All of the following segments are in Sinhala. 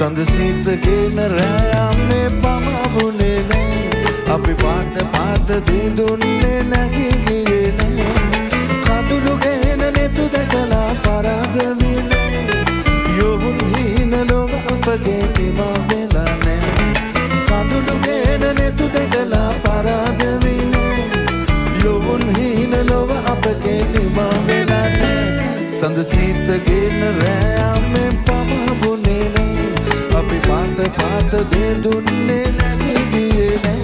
සඳසිතගෙන රෑයන්නේ පමවුනේ නෑ අපි පාට පාට දිදුන්නේ නැගී ගියේ නෑ කඳුළු ගෙන නෙතු දැකලා පරාද විනේ යොවුන් හීන ලොව අපගේ නිමා වෙලා නෑ කඳුළු ගෙන නෙතු දැකලා පරාද විනේ යොවුන් හීන ලොව අපගේ නිමා වෙලා නෑ සඳසිතගෙන රෑයන්නේ පමවුනේ නෑ අපි පාට පාට දෙදුන්නේ නැගී ගියේ නෑ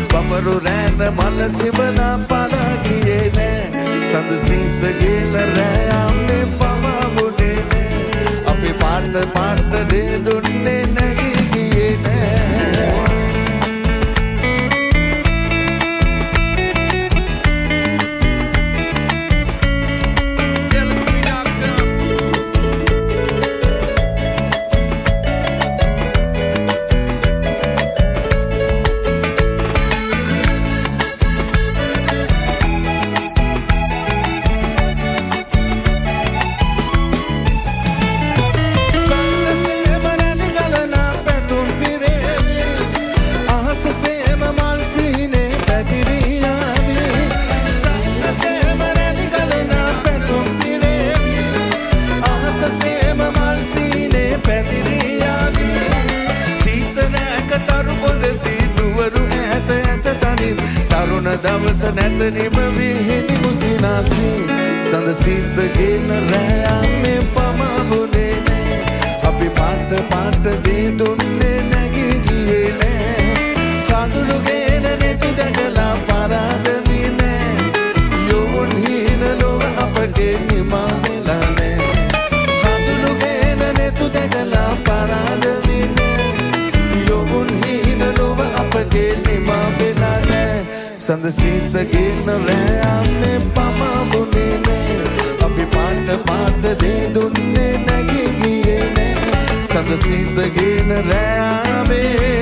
බඹරු රෑන මනසිබලා පලා ගියේ නෑ සඳසිතගෙන රෑයන්නේ පමවුනේ නෑ අපි පාට පාට දෙදුන්නේ නැගී ගියේ නෑ තරුණ දවස නැතනිම විහිදි මුසිනාසී සඳසිතගෙන රෑයන්නේ පමවුනේ නෑ අපි පාට පාට දිදුන්නේ නැගී ගියේ නෑ කඳුළු ගෙන නෙතු දැකලා පරාද විනේ යොවුන් හීන ලොව අපගේ නිමා වෙලා නෑ කඳුළු ගෙන නෙතු දැකලා පරාද විනේ යොවුන් හීන ලොව අපගේ නිමා වෙලා නෑ සඳසිතගෙන රෑයන්නේ පමවුනේ නෑ අපි පාට පාට දෙදුන්නේ නැගී ගියේ නෑ සඳසිතගෙන රෑයන්නේ